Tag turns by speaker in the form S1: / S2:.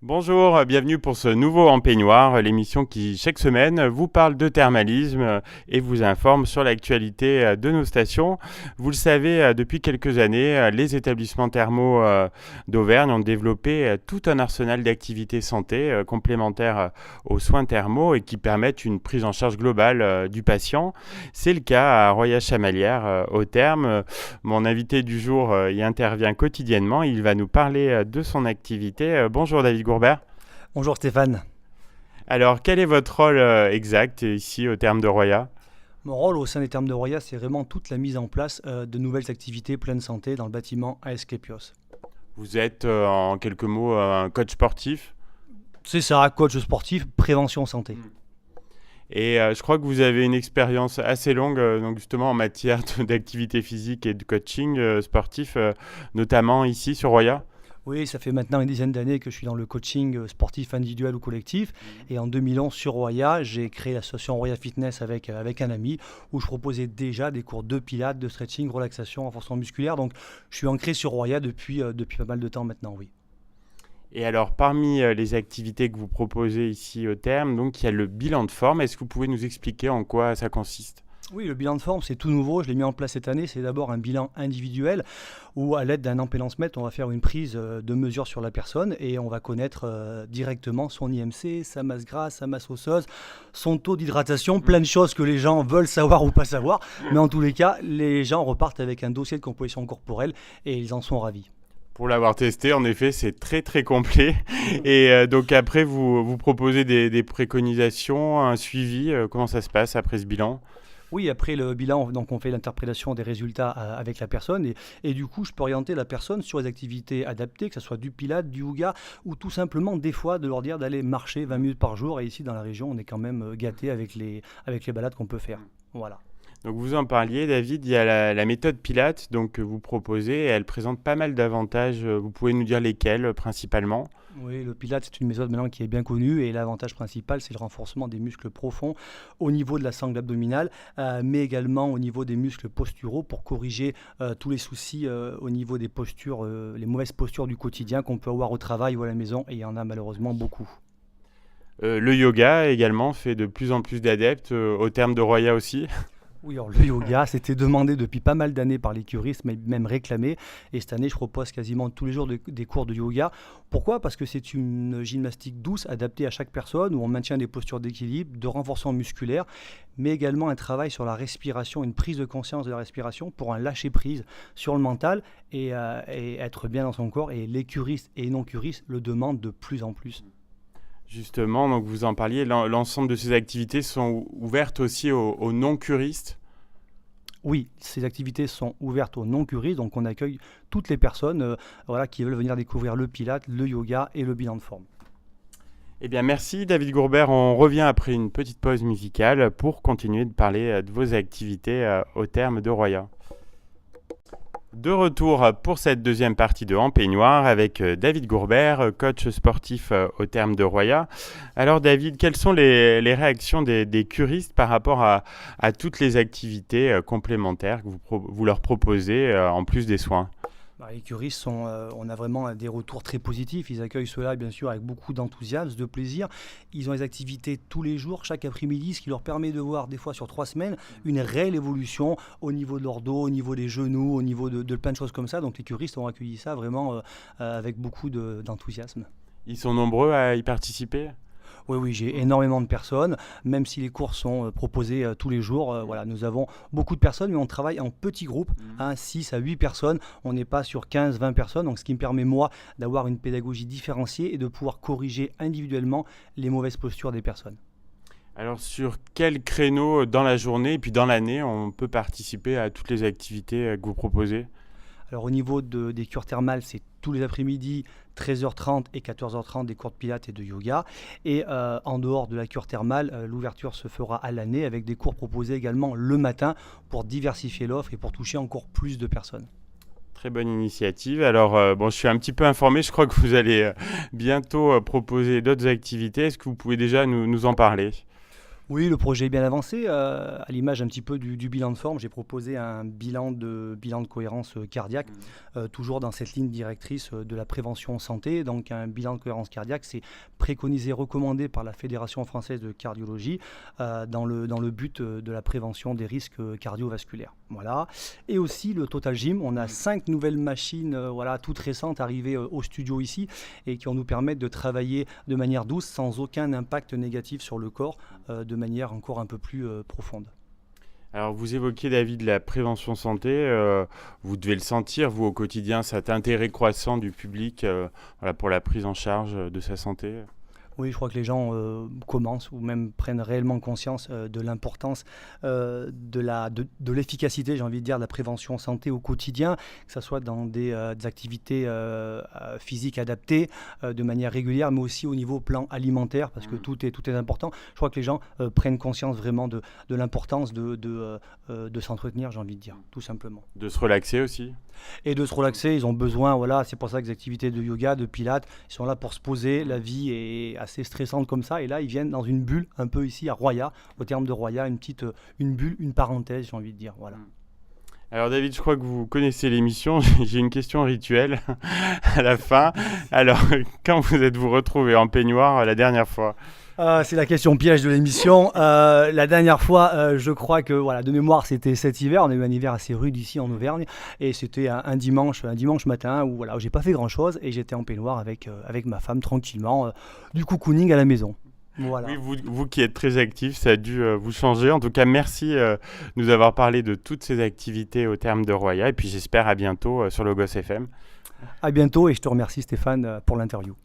S1: Bonjour, bienvenue pour ce nouveau En Peignoir, l'émission qui chaque semaine vous parle de thermalisme et vous informe sur l'actualité de nos stations. Vous le savez, depuis quelques années, les établissements thermaux d'Auvergne ont développé tout un arsenal d'activités santé complémentaires aux soins thermaux et qui permettent une prise en charge globale du patient. C'est le cas à Roya-Chamalières au terme. Mon invité du jour y intervient quotidiennement. Il va nous parler de son activité. Bonjour David Gourbet.
S2: Bonjour Stéphane.
S1: Alors, quel est votre rôle exact ici au terme de Roya?
S2: Mon rôle au sein des Thermes de Roya, c'est vraiment toute la mise en place de nouvelles activités pleine santé dans le bâtiment AS Clépios.
S1: Vous êtes en quelques mots un coach sportif.
S2: C'est ça, coach sportif, prévention santé.
S1: Et je crois que vous avez une expérience assez longue donc justement en matière d'activité physique et de coaching sportif, notamment ici sur Roya.
S2: Oui, ça fait maintenant une dizaine d'années que je suis dans le coaching sportif individuel ou collectif. Et en 2011, sur Roya, j'ai créé l'association Roya Fitness avec un ami où je proposais déjà des cours de pilates, de stretching, relaxation, renforcement musculaire. Donc, je suis ancré sur Roya depuis pas mal de temps maintenant, oui.
S1: Et alors, parmi les activités que vous proposez ici au terme, donc il y a le bilan de forme. Est-ce que vous pouvez nous expliquer en quoi ça consiste?
S2: Oui, le bilan de forme, c'est tout nouveau. Je l'ai mis en place cette année. C'est d'abord un bilan individuel où, à l'aide d'un impédance-mètre, on va faire une prise de mesure sur la personne et on va connaître directement son IMC, sa masse grasse, sa masse osseuse, son taux d'hydratation, plein de choses que les gens veulent savoir ou pas savoir. Mais en tous les cas, les gens repartent avec un dossier de composition corporelle et ils en sont ravis.
S1: Pour l'avoir testé, en effet, c'est très très complet. Et donc après, vous proposez des préconisations, un suivi. Comment ça se passe après ce bilan?
S2: Oui, après le bilan, donc on fait l'interprétation des résultats avec la personne et du coup, je peux orienter la personne sur les activités adaptées, que ce soit du pilate, du yoga ou tout simplement des fois de leur dire d'aller marcher 20 minutes par jour. Et ici, dans la région, on est quand même gâté avec les balades qu'on peut faire. Voilà.
S1: Donc vous en parliez, David, il y a la méthode Pilates donc, que vous proposez et elle présente pas mal d'avantages. Vous pouvez nous dire lesquels principalement?
S2: Oui, le Pilate, c'est une méthode maintenant qui est bien connue et l'avantage principal, c'est le renforcement des muscles profonds au niveau de la sangle abdominale, mais également au niveau des muscles posturaux pour corriger tous les soucis au niveau des postures, les mauvaises postures du quotidien qu'on peut avoir au travail ou à la maison et il y en a malheureusement beaucoup.
S1: Le yoga également fait de plus en plus d'adeptes au terme de Roya aussi.
S2: Oui, alors le yoga, c'était demandé depuis pas mal d'années par les curistes, mais même réclamé. Et cette année, je propose quasiment tous les jours des cours de yoga. Pourquoi? Parce que c'est une gymnastique douce, adaptée à chaque personne, où on maintient des postures d'équilibre, de renforcement musculaire, mais également un travail sur la respiration, une prise de conscience de la respiration pour un lâcher-prise sur le mental et être bien dans son corps. Et les curistes et non-curistes le demandent de plus en plus.
S1: Justement, donc vous en parliez, l'ensemble de ces activités sont ouvertes aussi aux non-curistes.
S2: Oui, ces activités sont ouvertes aux non-curistes, donc on accueille toutes les personnes voilà, qui veulent venir découvrir le pilate, le yoga et le bilan de forme.
S1: Eh bien, merci David Gourbert. On revient après une petite pause musicale pour continuer de parler de vos activités au terme de Roya. De retour pour cette deuxième partie de En Peignoir avec David Gourbert, coach sportif au terme de Roya. Alors David, quelles sont les réactions des curistes par rapport à toutes les activités complémentaires que vous leur proposez en plus des soins?
S2: Les curistes on a vraiment des retours très positifs. Ils accueillent cela bien sûr avec beaucoup d'enthousiasme, de plaisir. Ils ont des activités tous les jours, chaque après-midi, ce qui leur permet de voir des fois sur 3 semaines une réelle évolution au niveau de leur dos, au niveau des genoux, au niveau de plein de choses comme ça. Donc les curistes ont accueilli ça vraiment avec beaucoup d'enthousiasme.
S1: Ils sont nombreux à y participer?
S2: Oui, oui, j'ai énormément de personnes, même si les cours sont proposés tous les jours. Voilà, nous avons beaucoup de personnes, mais on travaille en petits groupes, 6 à 8 personnes. On n'est pas sur 15, 20 personnes, donc ce qui me permet, moi, d'avoir une pédagogie différenciée et de pouvoir corriger individuellement les mauvaises postures des personnes.
S1: Alors sur quel créneau dans la journée et puis dans l'année on peut participer à toutes les activités que vous proposez?
S2: Alors au niveau des cures thermales, c'est tous les après-midi, 13h30 et 14h30 des cours de pilates et de yoga. Et en dehors de la cure thermale, l'ouverture se fera à l'année avec des cours proposés également le matin pour diversifier l'offre et pour toucher encore plus de personnes.
S1: Très bonne initiative. Alors, bon, je suis un petit peu informé. Je crois que vous allez bientôt proposer d'autres activités. Est-ce que vous pouvez déjà nous en parler?
S2: Oui, le projet est bien avancé. À l'image un petit peu du bilan de forme, j'ai proposé un bilan de cohérence cardiaque, toujours dans cette ligne directrice de la prévention santé. Donc un bilan de cohérence cardiaque, c'est préconisé, recommandé par la Fédération française de cardiologie dans le but de la prévention des risques cardiovasculaires. Voilà. Et aussi le Total Gym, on a 5 nouvelles machines voilà, toutes récentes arrivées au studio ici et qui vont nous permettre de travailler de manière douce sans aucun impact négatif sur le corps de manière encore un peu plus profonde.
S1: Alors, vous évoquiez, David, la prévention santé. Vous devez le sentir, vous, au quotidien, cet intérêt croissant du public voilà, pour la prise en charge de sa santé.
S2: Oui, je crois que les gens commencent ou même prennent réellement conscience de l'importance de l'efficacité, j'ai envie de dire, de la prévention santé au quotidien, que ce soit dans des activités physiques adaptées de manière régulière, mais aussi au niveau plan alimentaire, parce que tout est important. Je crois que les gens prennent conscience vraiment de l'importance de s'entretenir, j'ai envie de dire, tout simplement.
S1: De se relaxer aussi.
S2: Et de se relaxer, ils ont besoin, voilà, c'est pour ça que les activités de yoga, de pilates, ils sont là pour se poser, la vie est assez stressante comme ça, et là ils viennent dans une bulle, un peu ici à Roya, au terme de Roya, une bulle, une parenthèse, j'ai envie de dire, voilà.
S1: Alors David, je crois que vous connaissez l'émission, j'ai une question rituelle à la fin. Alors, quand vous êtes-vous retrouvé en peignoir la dernière fois ?
S2: C'est la question piège de l'émission. La dernière fois, je crois que voilà, de mémoire, c'était cet hiver. On a eu un hiver assez rude ici en Auvergne, et c'était un dimanche matin où voilà, où j'ai pas fait grand chose et j'étais en peignoir avec ma femme tranquillement, du cocooning à la maison. Voilà.
S1: Oui, vous qui êtes très actif, ça a dû vous changer. En tout cas, merci de nous avoir parlé de toutes ces activités au terme de Roya. Et puis j'espère à bientôt sur Logos FM.
S2: À bientôt et je te remercie Stéphane pour l'interview.